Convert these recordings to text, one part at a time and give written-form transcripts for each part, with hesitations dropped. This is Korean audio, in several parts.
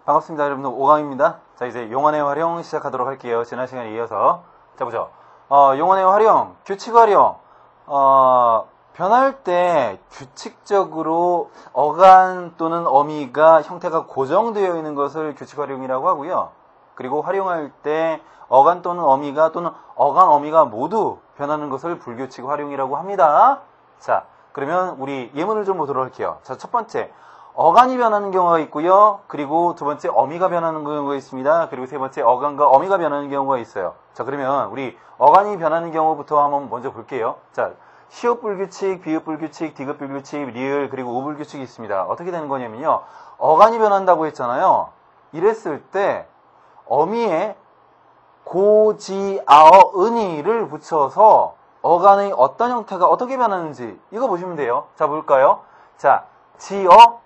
반갑습니다. 여러분들 오강입니다. 자, 이제 용언의 활용 시작하도록 할게요. 지난 시간에 이어서. 자, 보죠. 용언의 활용, 규칙 활용. 변할 때 규칙적으로 어간 또는 어미가 형태가 고정되어 있는 것을 규칙 활용이라고 하고요. 그리고 활용할 때 어간 또는 어미가 또는 어간 어미가 모두 변하는 것을 불규칙 활용이라고 합니다. 자, 그러면 우리 예문을 좀 보도록 할게요. 자, 첫 번째. 어간이 변하는 경우가 있고요. 그리고 두 번째 어미가 변하는 경우가 있습니다. 그리고 세 번째 어간과 어미가 변하는 경우가 있어요. 자, 그러면 우리 어간이 변하는 경우부터 한번 먼저 볼게요. 자, 시옷 불규칙, 비읍 불규칙, 디귿 불규칙, 리을 그리고 우 불규칙이 있습니다. 어떻게 되는 거냐면요. 어간이 변한다고 했잖아요. 이랬을 때 어미에 고지, 아어, 은이를 붙여서 어간의 어떤 형태가 어떻게 변하는지 이거 보시면 돼요. 자, 볼까요? 자, 지어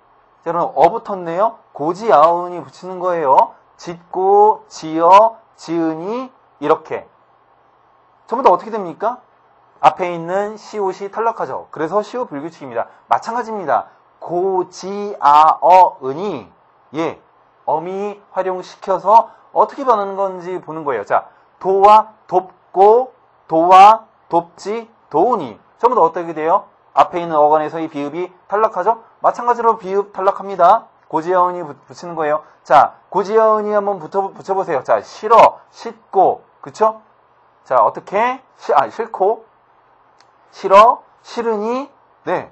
여러분 붙었네요. 고지 아은이 붙이는 거예요. 짓고 지어 지은이 이렇게 전부 다 어떻게 됩니까? 앞에 있는 시옷이 탈락하죠. 그래서 시옷 불규칙입니다. 마찬가지입니다. 고지 아은이 어미 활용시켜서 어떻게 변하는 건지 보는 거예요. 자, 도와 돕고 도와 돕지 도우니 전부 다 어떻게 돼요? 앞에 있는 어간에서의 비읍이 탈락하죠? 마찬가지로 비읍 탈락합니다. 고지어은이 붙이는 거예요. 자, 고지어은이 한번 붙여보세요. 자, 싫어, 싫고, 그쵸? 자, 어떻게? 싫고, 싫어, 싫으니, 네.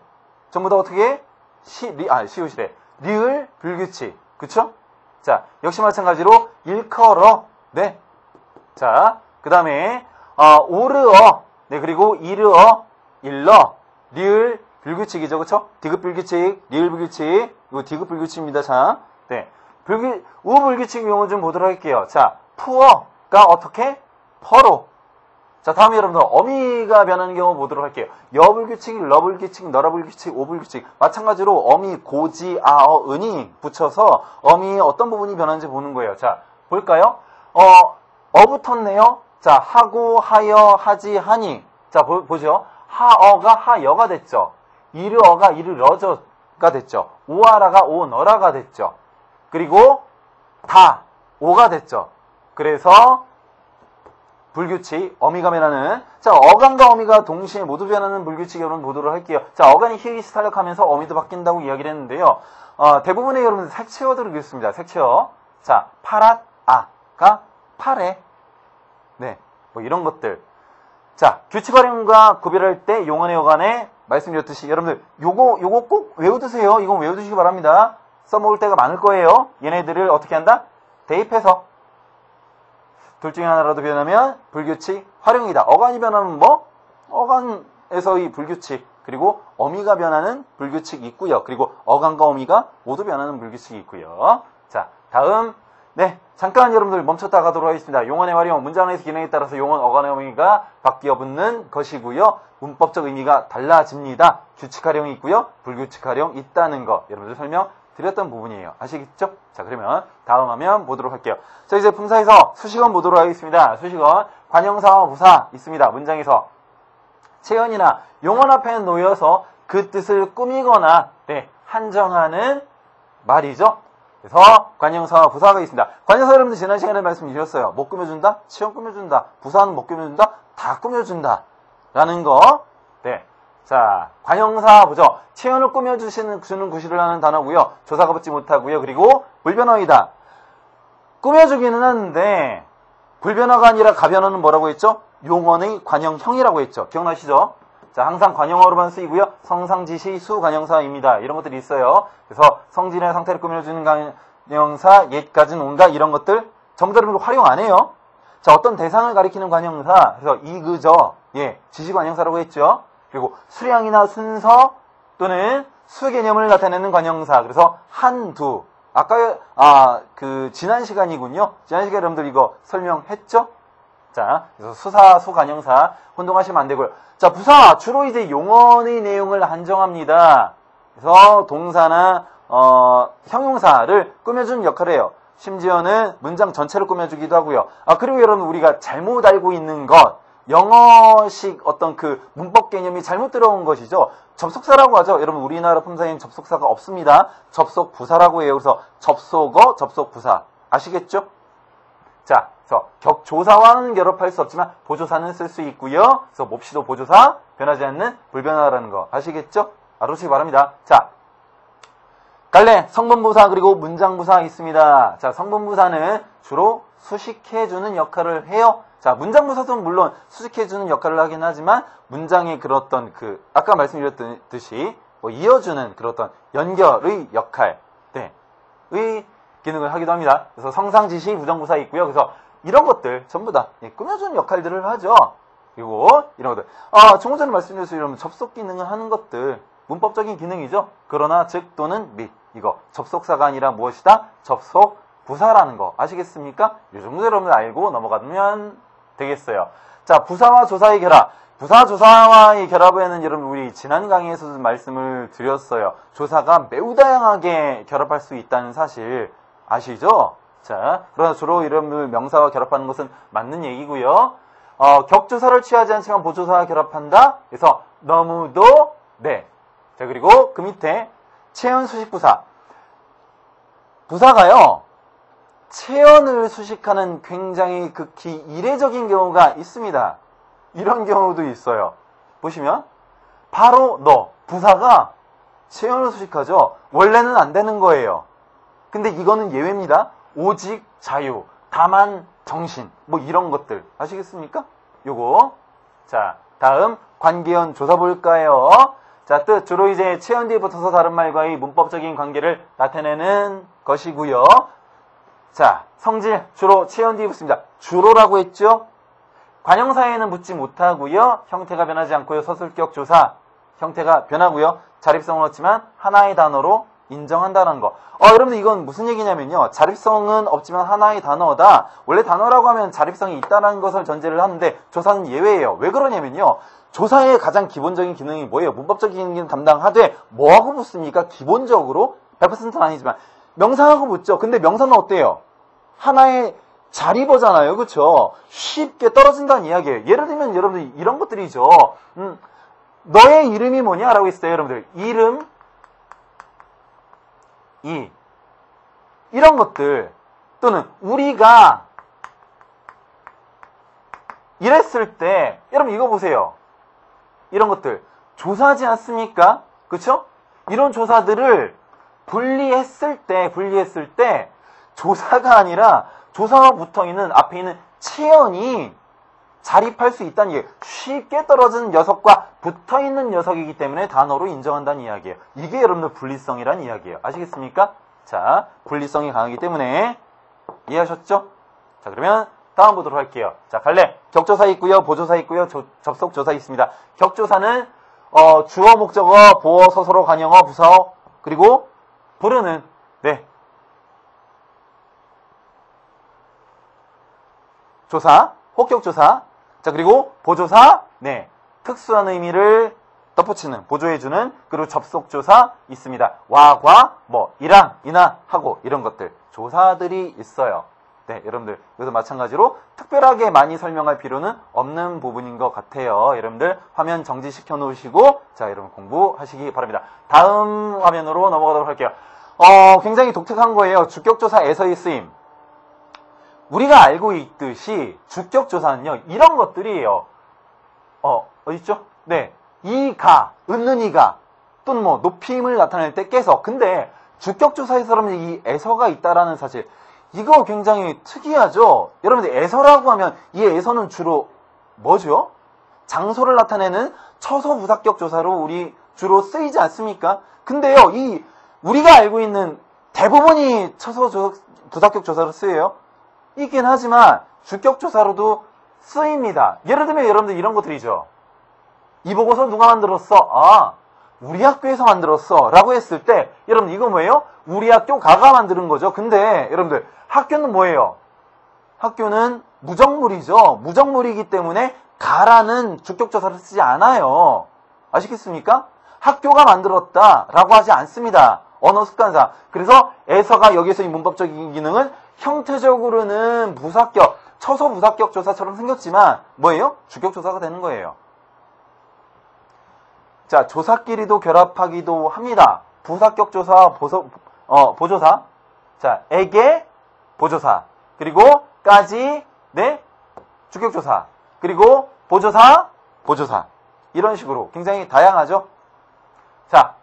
전부 다 어떻게? 시옷이래. 리을, 불규칙. 그쵸? 자, 역시 마찬가지로 일컬어, 네. 자, 그 다음에, 오르어, 네, 그리고 이르어, 일러, 리을 불규칙이죠, 그쵸? 디귿 불규칙, 리을 불규칙, 이거 디귿 불규칙입니다. 자, 네. 우 불규칙 용어 좀 보도록 할게요. 자, 푸어가 어떻게? 퍼로. 자, 다음에 여러분들 어미가 변하는 경우 보도록 할게요. 여 불규칙, 러 불규칙, 너라 불규칙, 오 불규칙. 마찬가지로 어미, 고지, 아어, 은이 붙여서 어미의 어떤 부분이 변하는지 보는 거예요. 자, 볼까요? 붙었네요. 자, 하고, 하여, 하지, 하니. 자, 보죠. 하어가 하여가 됐죠. 이르어가 이르러저가 됐죠. 오아라가 오너라가 됐죠. 그리고 다 오가 됐죠. 그래서 불규칙 어미가 변하는 자 어간과 어미가 동시에 모두 변하는 불규칙 여러분 보도록 할게요. 자 어간이 히읗이 탈락하면서 어미도 바뀐다고 이야기를 했는데요. 대부분의 여러분들 색채어들을 읽습니다. 색채어. 자 파랏 아가 파래. 네, 뭐 이런 것들. 자, 규칙 활용과 구별할 때 용언의 어간에 말씀드렸듯이 여러분들 요거 꼭 외워두세요. 이건 외워두시기 바랍니다. 써먹을 때가 많을 거예요. 얘네들을 어떻게 한다? 대입해서 둘 중에 하나라도 변하면 불규칙 활용이다. 어간이 변하면 뭐? 어간에서의 불규칙 그리고 어미가 변하는 불규칙이 있고요. 그리고 어간과 어미가 모두 변하는 불규칙이 있고요. 자, 다음 네, 잠깐 여러분들 멈췄다 가도록 하겠습니다. 용언의 활용, 문장 안에서 기능에 따라서 용언, 어간의 의미가 바뀌어 붙는 것이고요. 문법적 의미가 달라집니다. 규칙 활용이 있고요. 불규칙 활용 있다는 거 여러분들 설명드렸던 부분이에요. 아시겠죠? 자, 그러면 다음 화면 보도록 할게요. 자, 이제 분사에서 수식어 보도록 하겠습니다. 수식어, 관형사와 부사 있습니다. 문장에서 체언이나 용언 앞에 놓여서 그 뜻을 꾸미거나 네, 한정하는 말이죠. 그래서 관형사와 부사가 있습니다. 관형사 여러분들 지난 시간에 말씀드렸어요. 못 꾸며준다? 체형 꾸며준다. 부사는 못 꾸며준다? 다 꾸며준다. 라는 거. 네. 자, 관형사 보죠. 체형을 꾸며주는 구실을 하는 단어고요. 조사가 붙지 못하고요. 그리고 불변어이다. 꾸며주기는 하는데 불변어가 아니라 가변어는 뭐라고 했죠? 용언의 관형형이라고 했죠. 기억나시죠? 자, 항상 관형어로만 쓰이고요. 성상지시 수관형사입니다. 이런 것들이 있어요. 그래서 성질의 상태를 꾸며주는 관형사, 옛까지는 온다 이런 것들 전부 다 여러분 활용 안 해요. 자, 어떤 대상을 가리키는 관형사, 그래서 이그저, 지시관형사라고 했죠. 그리고 수량이나 순서 또는 수 개념을 나타내는 관형사, 그래서 한두. 아까 지난 시간이군요. 지난 시간에 여러분들 이거 설명했죠? 자, 그래서 수사, 수관형사 혼동하시면 안 되고요. 자, 부사 주로 이제 용언의 내용을 한정합니다. 그래서 동사나 형용사를 꾸며주는 역할을 해요. 심지어는 문장 전체를 꾸며주기도 하고요. 그리고 여러분 우리가 잘못 알고 있는 것, 영어식 어떤 그 문법 개념이 잘못 들어온 것이죠. 접속사라고 하죠. 여러분 우리나라 품사에는 접속사가 없습니다. 접속부사라고 해요. 그래서 접속어, 접속부사 아시겠죠? 자, 그래서 격조사와는 결합할 수 없지만 보조사는 쓸 수 있고요. 그래서 몹시도 보조사, 변하지 않는 불변화라는 거 아시겠죠? 알아두시기 바랍니다. 자, 갈래 성분부사 그리고 문장부사 있습니다. 자, 성분부사는 주로 수식해주는 역할을 해요. 자, 문장부사도 물론 수식해주는 역할을 하긴 하지만 문장의 그런 그 아까 말씀드렸듯이 뭐 이어주는 그런 연결의 역할, 네, 의 기능을 하기도 합니다. 그래서 성상지시 부정부사 있고요. 그래서 이런 것들 전부 다 꾸며주는 역할들을 하죠. 그리고 이런 것들. 조금 전에 말씀드렸듯이 이런 접속 기능을 하는 것들 문법적인 기능이죠. 그러나 즉 또는 및 이거 접속사가 아니라 무엇이다? 접속 부사라는 거 아시겠습니까? 이 정도 여러분들 알고 넘어가면 되겠어요. 자, 부사와 조사의 결합. 부사 조사와의 결합에는 여러분 우리 지난 강의에서도 말씀을 드렸어요. 조사가 매우 다양하게 결합할 수 있다는 사실 아시죠? 자, 그러나 주로 이런 명사와 결합하는 것은 맞는 얘기고요. 격조사를 취하지 않지만 보조사와 결합한다. 그래서 너무도 네. 자, 그리고 그 밑에 체언 수식 부사. 부사가요. 체언을 수식하는 굉장히 극히 이례적인 경우가 있습니다. 이런 경우도 있어요. 보시면 바로 너 부사가 체언을 수식하죠. 원래는 안 되는 거예요. 근데 이거는 예외입니다. 오직 자유, 다만 정신, 뭐 이런 것들 아시겠습니까? 요거. 자, 다음 관계연 조사 볼까요? 자, 뜻 주로 이제 체언 뒤에 붙어서 다른 말과의 문법적인 관계를 나타내는 것이고요. 자, 성질 주로 체언 뒤에 붙습니다. 주로라고 했죠? 관형사에는 붙지 못하고요. 형태가 변하지 않고요. 서술격 조사 형태가 변하고요. 자립성은 없지만 하나의 단어로 인정한다는 거. 여러분들 이건 무슨 얘기냐면요. 자립성은 없지만 하나의 단어다. 원래 단어라고 하면 자립성이 있다는 것을 전제를 하는데 조사는 예외예요. 왜 그러냐면요. 조사의 가장 기본적인 기능이 뭐예요? 문법적인 기능 담당하되 뭐하고 붙습니까? 기본적으로 100%는 아니지만 명사하고 붙죠. 근데 명사는 어때요? 하나의 자립어잖아요. 그렇죠? 쉽게 떨어진다는 이야기예요. 예를 들면 여러분들 이런 것들이죠. 너의 이름이 뭐냐? 라고 했어요. 여러분들 이름 이런 것들 또는 우리가 이랬을 때 여러분 이거 보세요. 이런 것들 조사하지 않습니까? 그렇죠? 이런 조사들을 분리했을 때 조사가 아니라 조사와 붙어있는 앞에 있는 체언이 자립할 수 있다는 얘기예요. 쉽게 떨어지는 녀석과 붙어있는 녀석이기 때문에 단어로 인정한다는 이야기예요. 이게 여러분들 분리성이라는 이야기예요. 아시겠습니까? 자, 분리성이 강하기 때문에 이해하셨죠? 자, 그러면 다음 보도록 할게요. 자, 갈래 격조사 있고요. 보조사 있고요. 접속조사 있습니다. 격조사는 주어, 목적어, 보어, 서술어, 관형어, 부사어 그리고 부르는 네 조사, 혹격조사 자, 그리고 보조사 네 특수한 의미를 덧붙이는, 보조해주는 그리고 접속조사 있습니다. 와, 과, 뭐 이랑, 이나 하고 이런 것들 조사들이 있어요. 네, 여러분들 여기서 마찬가지로 특별하게 많이 설명할 필요는 없는 부분인 것 같아요. 여러분들 화면 정지시켜 놓으시고 자, 여러분 공부하시기 바랍니다. 다음 화면으로 넘어가도록 할게요. 굉장히 독특한 거예요. 주격조사에서의 쓰임. 우리가 알고 있듯이 주격조사는요 이런 것들이에요. 어딨죠? 네, 이가, 있는 이가 또는 뭐 높임을 나타낼 때 깨서. 근데 주격조사에서는 이 에서가 있다라는 사실, 이거 굉장히 특이하죠? 여러분들 에서라고 하면 이 에서는 주로 뭐죠? 장소를 나타내는 처소 부사격 조사로 우리 주로 쓰이지 않습니까? 근데요, 이 우리가 알고 있는 대부분이 처소 부사격 조사로 쓰여요. 있긴 하지만 주격 조사로도 쓰입니다. 예를 들면 여러분들 이런 것들이죠. 이 보고서 누가 만들었어? 우리 학교에서 만들었어 라고 했을 때 여러분 이거 뭐예요? 우리 학교 가가 만드는 거죠. 근데 여러분들 학교는 뭐예요? 학교는 무정물이죠. 무정물이기 때문에 가라는 주격조사를 쓰지 않아요. 아시겠습니까? 학교가 만들었다 라고 하지 않습니다. 언어 습관상. 그래서 에서가 여기서 이 문법적인 기능은 형태적으로는 부사격, 처소 부사격 조사처럼 생겼지만 뭐예요? 주격 조사가 되는 거예요. 자, 조사끼리도 결합하기도 합니다. 부사격 조사, 보조사. 자, 에게 보조사. 그리고 까지, 네, 주격 조사. 그리고 보조사, 보조사. 이런 식으로 굉장히 다양하죠? 자,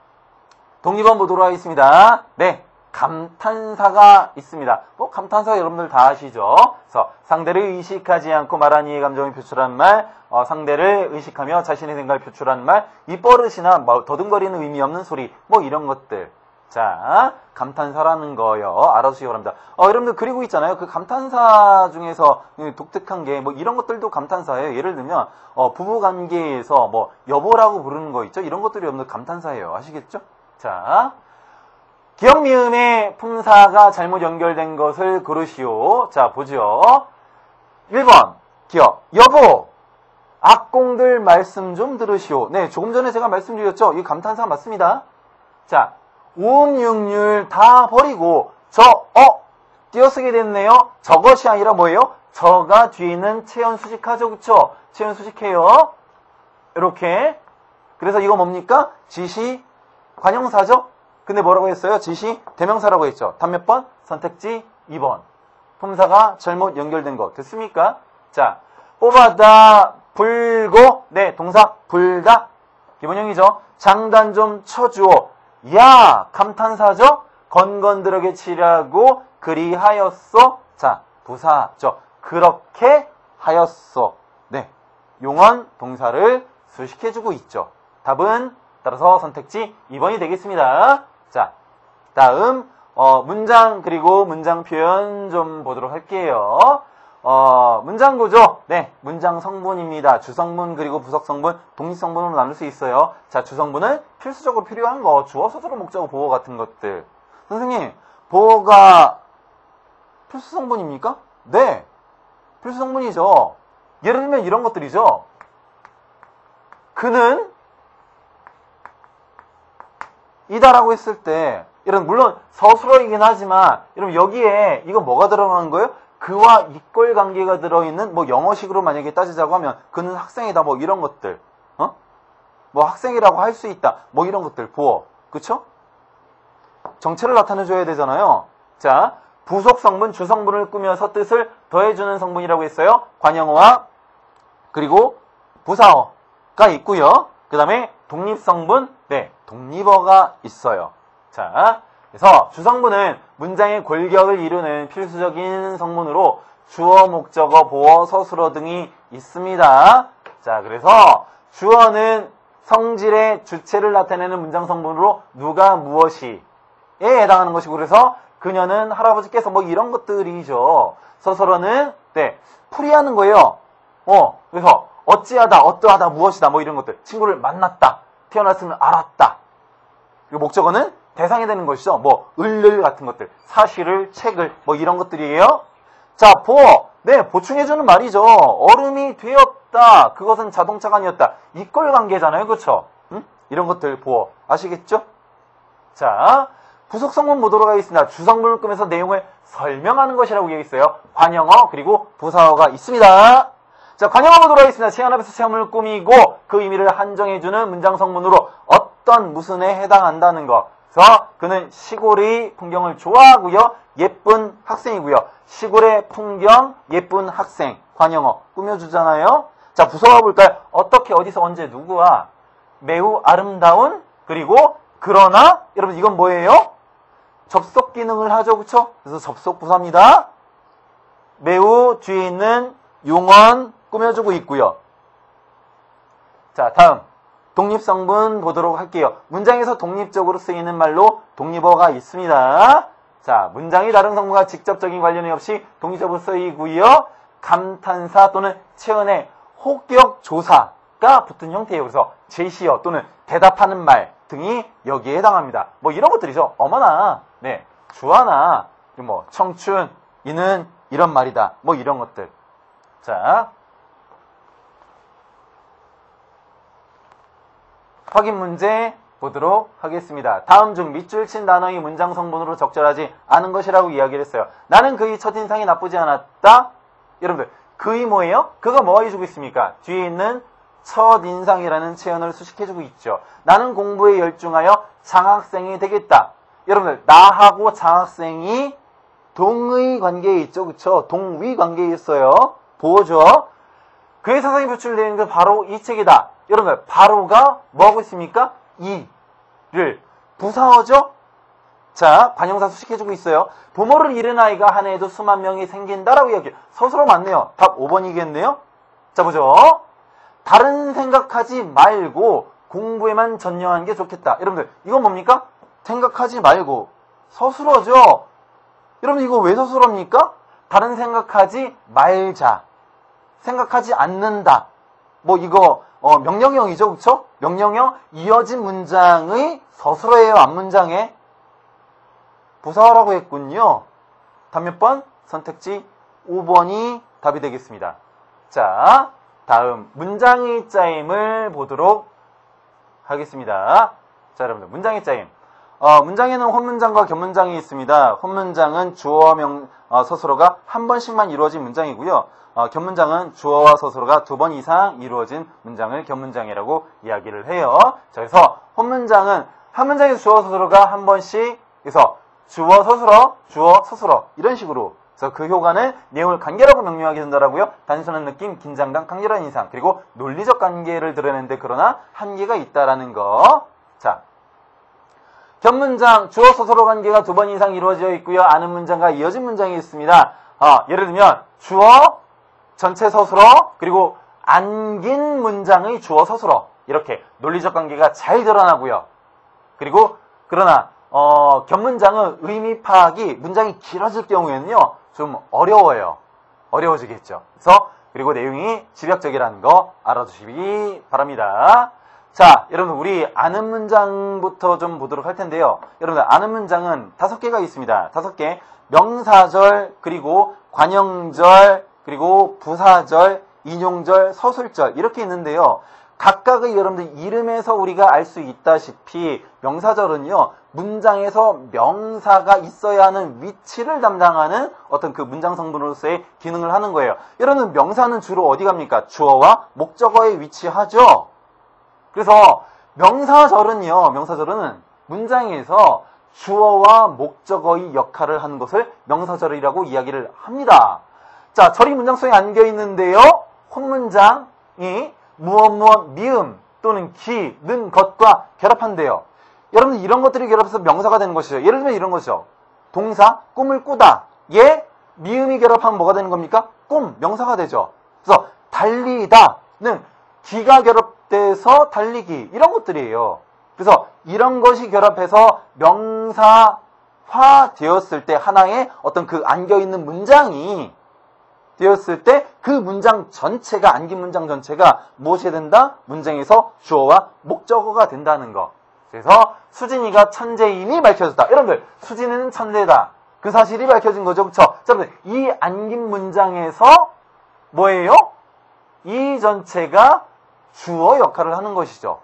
독립원 보도록 하겠습니다. 네, 감탄사가 있습니다. 뭐 감탄사 여러분들 다 아시죠? 그래서 상대를 의식하지 않고 말한 이의 감정을 표출하는 말, 상대를 의식하며 자신의 생각을 표출하는 말, 입버릇이나 뭐 더듬거리는 의미 없는 소리, 뭐 이런 것들. 자, 감탄사라는 거요. 알아두시기 바랍니다. 여러분들 그리고 있잖아요. 그 감탄사 중에서 독특한 게 뭐 이런 것들도 감탄사예요. 예를 들면 부부 관계에서 뭐 여보라고 부르는 거 있죠. 이런 것들이 여러분들 감탄사예요. 아시겠죠? 자, 기역 미음의 품사가 잘못 연결된 것을 고르시오. 자, 보죠. 1번 기역. 여보, 악공들 말씀 좀 들으시오. 네, 조금 전에 제가 말씀드렸죠. 이 감탄사 맞습니다. 자, 우음육률 다 버리고 띄어쓰게 됐네요. 저것이 아니라 뭐예요? 저가 뒤에 있는 체연 수식하죠. 그쵸? 체연 수식해요. 이렇게. 그래서 이거 뭡니까? 지시 관형사죠? 근데 뭐라고 했어요? 지시 대명사라고 했죠. 답 몇 번? 선택지 2번. 품사가 잘못 연결된 거. 됐습니까? 자, 뽑아다 불고, 네, 동사 불다. 기본형이죠. 장단 좀 쳐주오. 야, 감탄사죠? 건건드럽게 치라고 그리하였소. 자, 부사죠. 그렇게 하였소. 네, 용언 동사를 수식해주고 있죠. 답은 따라서 선택지 2번이 되겠습니다. 자, 다음 문장 그리고 문장 표현 좀 보도록 할게요. 문장 구조, 네, 문장 성분입니다. 주성분 그리고 부속성분, 독립성분으로 나눌 수 있어요. 자, 주성분은 필수적으로 필요한 거, 주어, 서술어, 목적어, 보어 같은 것들. 선생님, 보어가 필수성분입니까? 네, 필수성분이죠. 예를 들면 이런 것들이죠. 그는 이다라고 했을 때, 이런 물론 서술어이긴 하지만, 여러분 여기에 이거 뭐가 들어가는 거예요? 그와 이꼴 관계가 들어있는 뭐 영어식으로 만약에 따지자고 하면 그는 학생이다 뭐 이런 것들, 뭐 학생이라고 할 수 있다 뭐 이런 것들 보어, 그쵸? 정체를 나타내줘야 되잖아요. 자, 부속성분, 주성분을 꾸며서 뜻을 더해주는 성분이라고 했어요. 관형어와 그리고 부사어가 있고요. 그 다음에 독립성분, 네, 독립어가 있어요. 자, 그래서 주성분은 문장의 골격을 이루는 필수적인 성분으로 주어, 목적어, 보어, 서술어 등이 있습니다. 자, 그래서 주어는 성질의 주체를 나타내는 문장 성분으로 누가 무엇이에 해당하는 것이고, 그래서 그녀는 할아버지께서 뭐 이런 것들이죠. 서술어는 네, 풀이하는 거예요. 그래서 어찌하다, 어떠하다, 무엇이다 뭐 이런 것들. 친구를 만났다, 태어났으면 알았다. 그리고 목적어는 대상이 되는 것이죠. 뭐 을을 같은 것들, 사실을, 책을 뭐 이런 것들이에요. 자, 보어, 네, 보충해주는 말이죠. 얼음이 되었다, 그것은 자동차가 아니었다. 이꼴 관계잖아요, 그렇죠? 이런 것들 보어, 아시겠죠? 자, 부속성분 보도록 하겠습니다. 주성분을 꾸며서 내용을 설명하는 것이라고 되어 있어요. 관형어 그리고 부사어가 있습니다. 자, 관형어 보도록 하겠습니다. 체험 앞에서 체험을 꾸미고 그 의미를 한정해주는 문장 성분으로 어떤 무슨에 해당한다는 거. 그래서 그는 시골의 풍경을 좋아하고요. 예쁜 학생이고요. 시골의 풍경, 예쁜 학생, 관형어 꾸며주잖아요. 자, 부사어 볼까요? 어떻게, 어디서, 언제, 누구와 매우 아름다운, 그리고 그러나, 여러분 이건 뭐예요? 접속 기능을 하죠, 그쵸? 그래서 접속 부사입니다. 매우 뒤에 있는 용언 꾸며주고 있고요. 자, 다음 독립성분 보도록 할게요. 문장에서 독립적으로 쓰이는 말로 독립어가 있습니다. 자, 문장이 다른 성분과 직접적인 관련이 없이 독립적으로 쓰이고요. 감탄사 또는 체언의 호격 조사가 붙은 형태예요. 그래서 제시어 또는 대답하는 말 등이 여기에 해당합니다. 뭐 이런 것들이죠. 어머나, 네, 주하나, 뭐 청춘, 이는 이런 말이다. 뭐 이런 것들. 자, 확인 문제 보도록 하겠습니다. 다음 중 밑줄 친 단어의 문장 성분으로 적절하지 않은 것이라고 이야기를 했어요. 나는 그의 첫인상이 나쁘지 않았다. 여러분들 그의 뭐예요? 그가 뭐 해주고 있습니까? 뒤에 있는 첫인상이라는 체언을 수식해주고 있죠. 나는 공부에 열중하여 장학생이 되겠다. 여러분들 나하고 장학생이 동의 관계에 있죠. 그쵸? 동위 관계에 있어요. 보죠. 그의 사상이 표출되어 있는 게 바로 이 책이다. 여러분들 바로가 뭐하고 있습니까? 이를 부사어죠? 자, 관형사 수식해주고 있어요. 부모를 잃은 아이가 한 해에도 수만 명이 생긴다라고 이야기해요. 서술어 맞네요. 답 5번이겠네요. 자, 보죠. 다른 생각하지 말고 공부에만 전념하는 게 좋겠다. 여러분들 이건 뭡니까? 생각하지 말고 서술어죠. 여러분 이거 왜 서술어입니까? 다른 생각하지 말자. 생각하지 않는다. 뭐 이거 명령형이죠. 그쵸? 명령형 이어진 문장의 서술어예요. 앞문장에. 부사어라고 했군요. 답 몇 번? 선택지 5번이 답이 되겠습니다. 자, 다음 문장의 짜임을 보도록 하겠습니다. 자, 여러분들 문장의 짜임. 문장에는 혼문장과 겹문장이 있습니다. 혼문장은 주어와 서술어가 한 번씩만 이루어진 문장이고요. 겹문장은 주어와 서술어가 2번 이상 이루어진 문장을 겹문장이라고 이야기를 해요. 자, 그래서 혼문장은 한 문장에서 주어 서술어가 한 번씩 그래서 주어 서술어 이런 식으로 그래서 그 효과는 내용을 관계라고 명명하게 된다라고요. 단순한 느낌, 긴장감, 강렬한 인상 그리고 논리적 관계를 드러내는데 그러나 한계가 있다라는 거. 자, 겹문장 주어 서술어 관계가 2번 이상 이루어져 있고요. 아는 문장과 이어진 문장이 있습니다. 예를 들면 주어 전체 서술어 그리고 안긴 문장의 주어 서술어 이렇게 논리적 관계가 잘 드러나고요. 그리고 그러나 겹문장은 의미 파악이 문장이 길어질 경우에는요 좀 어려워지겠죠. 그래서 그리고 내용이 집약적이라는 거 알아두시기 바랍니다. 자, 여러분 우리 아는 문장부터 좀 보도록 할 텐데요. 여러분들 아는 문장은 5개가 있습니다. 5개. 명사절, 그리고 관형절, 그리고 부사절, 인용절, 서술절 이렇게 있는데요. 각각의 여러분들 이름에서 우리가 알 수 있다시피 명사절은요. 문장에서 명사가 있어야 하는 위치를 담당하는 어떤 그 문장 성분으로서의 기능을 하는 거예요. 여러분 명사는 주로 어디 갑니까? 주어와 목적어에 위치하죠. 그래서 명사절은 문장에서 주어와 목적어의 역할을 하는 것을 명사절이라고 이야기를 합니다. 자, 절이 문장 속에 안겨 있는데요. 혼문장이 무엇 미음 또는 기, 는 것과 결합한대요. 여러분 이런 것들이 결합해서 명사가 되는 것이죠. 예를 들면 이런 거죠. 동사 꿈을 꾸다. 얘 미음이 결합하면 뭐가 되는 겁니까? 꿈, 명사가 되죠. 그래서 달리다는 기가 결합돼서 달리기 이런 것들이에요. 그래서 이런 것이 결합해서 명사화 되었을 때 하나의 어떤 그 안겨있는 문장이 되었을 때 그 문장 전체가 안긴 문장 전체가 무엇이 된다? 문장에서 주어와 목적어가 된다는 거. 그래서 수진이가 천재임이 밝혀졌다. 여러분들 수진이는 천재다. 그 사실이 밝혀진 거죠. 그렇죠? 자, 여러분들 이 안긴 문장에서 뭐예요? 이 전체가 주어 역할을 하는 것이죠.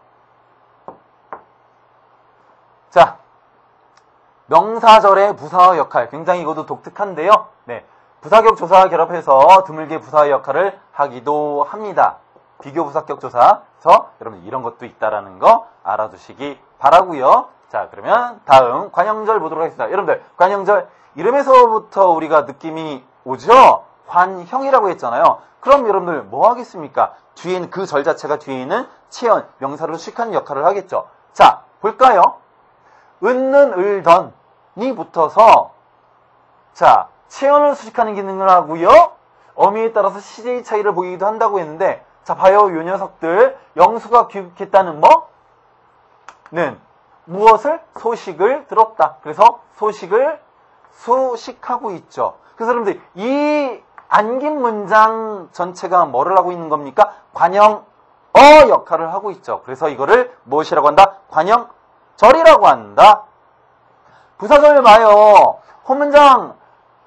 자, 명사절의 부사어 역할 굉장히 이것도 독특한데요. 네, 부사격 조사와 결합해서 드물게 부사의 역할을 하기도 합니다. 비교 부사격 조사에서 여러분 이런 것도 있다라는 거 알아두시기 바라고요. 자, 그러면 다음 관형절 보도록 하겠습니다. 여러분들 관형절 이름에서부터 우리가 느낌이 오죠? 관형이라고 했잖아요. 그럼 여러분들 뭐 하겠습니까? 뒤에는 그 절 자체가 뒤에 있는 체언, 명사를 수식하는 역할을 하겠죠. 자, 볼까요? 은는 을던이 붙어서 자, 체언을 수식하는 기능을 하고요. 어미에 따라서 시제의 차이를 보이기도 한다고 했는데 자, 봐요. 요 녀석들 영수가 귀국했다는 뭐는 무엇을? 소식을 들었다. 그래서 소식을 수식하고 있죠. 그래서 여러분들 이 안긴 문장 전체가 뭐를 하고 있는 겁니까? 관형어 역할을 하고 있죠. 그래서 이거를 무엇이라고 한다? 관형절이라고 한다. 부사절 봐요.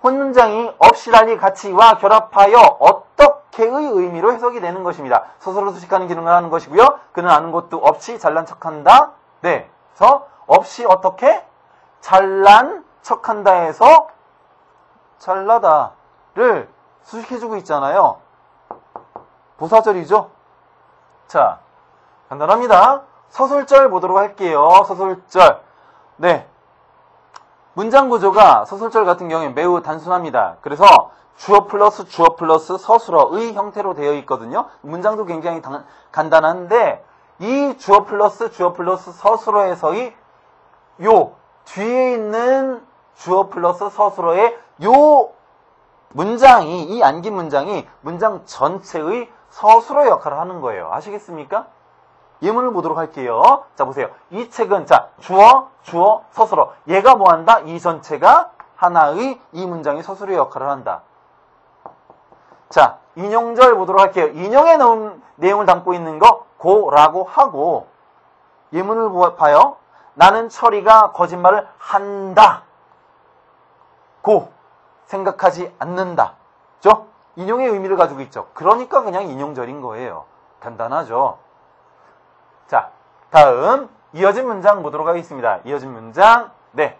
혼문장이 없이 달리 가치와 결합하여 어떻게의 의미로 해석이 되는 것입니다. 스스로 수식하는 기능을 하는 것이고요. 그는 아는 것도 없이 잘난 척한다. 네, 없이 어떻게? 잘난 척한다 해서 잘나다를 수식해주고 있잖아요. 부사절이죠. 자, 간단합니다. 서술절 보도록 할게요. 서술절. 네. 문장 구조가 서술절 같은 경우에 매우 단순합니다. 그래서 주어 플러스 서술어의 형태로 되어 있거든요. 문장도 굉장히 간단한데 이 주어 플러스 서술어에서의 요 뒤에 있는 주어 플러스 서술어의 요 문장이, 이 안긴 문장이 문장 전체의 서술어 역할을 하는 거예요. 아시겠습니까? 예문을 보도록 할게요. 자, 보세요. 이 책은, 자, 주어, 서술어. 얘가 뭐 한다? 이 전체가 하나의 이 문장의 서술어 역할을 한다. 자, 인용절 보도록 할게요. 인용에 넣은 내용을 담고 있는 거, 고라고 하고, 예문을 봐요. 나는 철이가 거짓말을 한다. 고, 생각하지 않는다. 그죠? 인용의 의미를 가지고 있죠. 그러니까 그냥 인용절인 거예요. 간단하죠? 자, 다음 이어진 문장 보도록 하겠습니다. 이어진 문장, 네.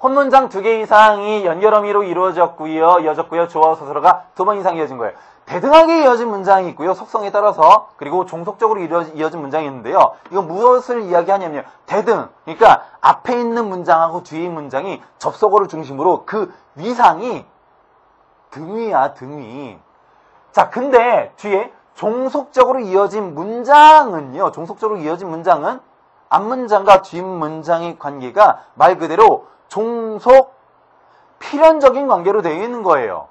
혼문장 2개 이상이 연결어미로 이어졌고요. 주어 서술어가 2번 이상 이어진 거예요. 대등하게 이어진 문장이 있고요. 속성에 따라서. 그리고 종속적으로 이어진 문장이 있는데요. 이건 무엇을 이야기하냐면요. 대등. 그러니까 앞에 있는 문장하고 뒤에 있는 문장이 접속어를 중심으로 그 위상이 등위야, 등위. 자, 근데 뒤에 종속적으로 이어진 문장은요. 종속적으로 이어진 문장은 앞문장과 뒷문장의 관계가 말 그대로 종속 필연적인 관계로 되어 있는 거예요.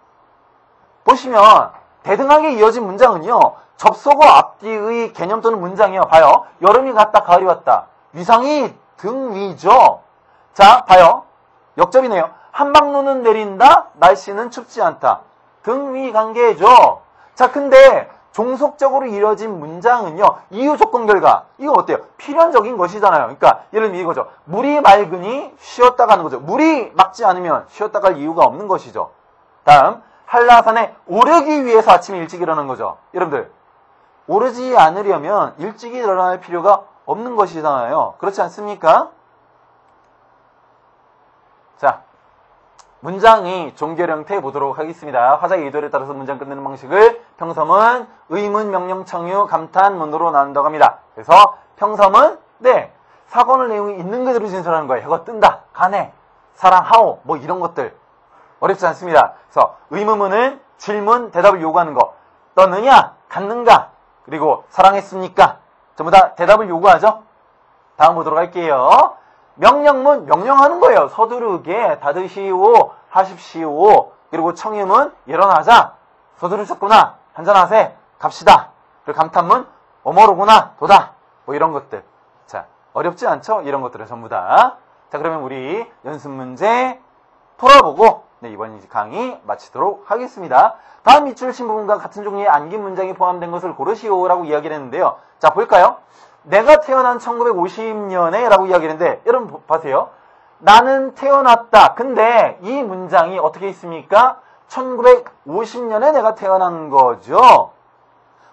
보시면 대등하게 이어진 문장은요. 접속어 앞뒤의 개념 또는 문장이요. 봐요. 여름이 갔다 가을이 왔다. 위상이 등위죠. 자, 봐요. 역접이네요. 한방눈은 내린다. 날씨는 춥지 않다. 등위 관계죠. 자, 근데 종속적으로 이뤄진 문장은요. 이유 조건 결과. 이거 어때요? 필연적인 것이잖아요. 그러니까 예를 들면 이거죠. 물이 맑으니 쉬었다 가는 거죠. 물이 맑지 않으면 쉬었다 갈 이유가 없는 것이죠. 다음 한라산에 오르기 위해서 아침에 일찍 일어나는 거죠. 여러분들 오르지 않으려면 일찍 일어날 필요가 없는 것이잖아요. 그렇지 않습니까? 자, 문장의 종결 형태 보도록 하겠습니다. 화자의 의도에 따라서 문장 끝내는 방식을 평서문, 의문, 명령, 청유, 감탄, 문으로 나눈다고 합니다. 그래서 평서문, 네, 사건의 내용이 있는 그대로 진술하는 거예요. 해가 뜬다, 가네, 사랑하오, 뭐 이런 것들 어렵지 않습니다. 그래서 의문문은 질문, 대답을 요구하는 거. 떠느냐, 갔는가, 그리고 사랑했습니까? 전부 다 대답을 요구하죠. 다음 보도록 할게요. 명령문, 명령하는 거예요. 서두르게, 닫으시오, 하십시오. 그리고 청유문, 일어나자, 서두르셨구나, 한잔하세, 갑시다. 그리고 감탄문, 어머로구나, 도다. 뭐 이런 것들. 자, 어렵지 않죠? 이런 것들은 전부 다. 자, 그러면 우리 연습 문제 풀어보고, 네, 이번 강의 마치도록 하겠습니다. 다음 밑줄 친 부분과 같은 종류의 안긴 문장이 포함된 것을 고르시오라고 이야기를 했는데요. 자, 볼까요? 내가 태어난 1950년에 라고 이야기를 했는데 여러분 보세요. 나는 태어났다. 근데 이 문장이 어떻게 있습니까? 1950년에 내가 태어난 거죠.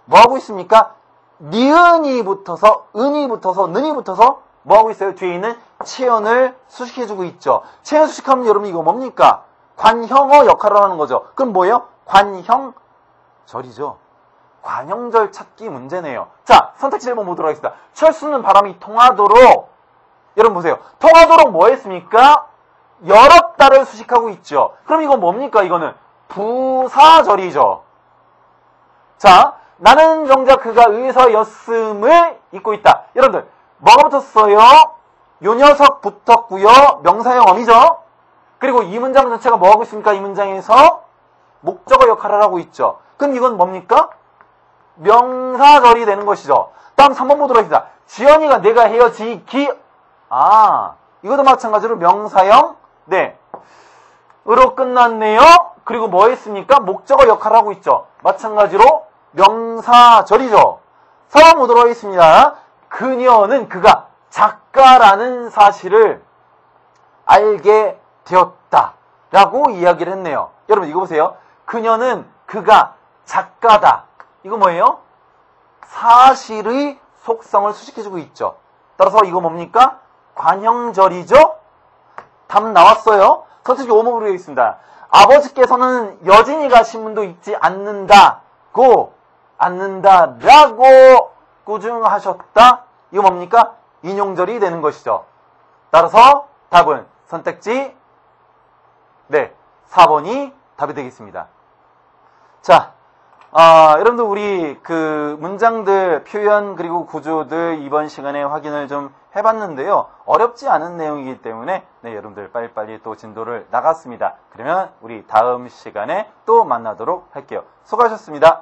뭐하고 있습니까? 니은이 붙어서 은이 붙어서 는이 붙어서 뭐하고 있어요? 뒤에 있는 체언을 수식해주고 있죠. 체언 수식하면 여러분 이거 뭡니까? 관형어 역할을 하는 거죠. 그럼 뭐예요? 관형절이죠. 관형절 찾기 문제네요. 자, 선택지 1번 보도록 하겠습니다. 철수는 바람이 통하도록. 여러분 보세요. 통하도록 뭐 했습니까? 열었다를 수식하고 있죠. 그럼 이건 뭡니까? 이거는 부사절이죠. 자, 나는 정작 그가 의서였음을 잊고 있다. 여러분들 뭐가 붙었어요? 요 녀석 붙었고요. 명사형 어미죠. 그리고 이 문장 전체가 뭐하고 있습니까? 이 문장에서 목적어 역할을 하고 있죠. 그럼 이건 뭡니까? 명사절이 되는 것이죠. 다음 3번 보도록 하겠습니다. 지연이가 내가 헤어지기. 이것도 마찬가지로 명사형, 네, 으로 끝났네요. 그리고 뭐 했습니까? 목적어 역할을 하고 있죠. 마찬가지로 명사절이죠. 4번 보도록 하겠습니다. 그녀는 그가 작가라는 사실을 알게 되었다 라고 이야기를 했네요. 여러분 이거 보세요. 그녀는 그가 작가다. 이거 뭐예요? 사실의 속성을 수식해주고 있죠. 따라서 이거 뭡니까? 관형절이죠? 답 나왔어요. 선택지 5번으로 되겠습니다. 아버지께서는 여진이 가신 문도 잊지 않는다라고 꾸중하셨다. 이거 뭡니까? 인용절이 되는 것이죠. 따라서 답은 선택지 4번이 답이 되겠습니다. 자, 여러분들 우리 그 문장들, 표현 그리고 구조들 이번 시간에 확인을 좀 해봤는데요. 어렵지 않은 내용이기 때문에 여러분들 빨리빨리 또 진도를 나갔습니다. 그러면 우리 다음 시간에 또 만나도록 할게요. 수고하셨습니다.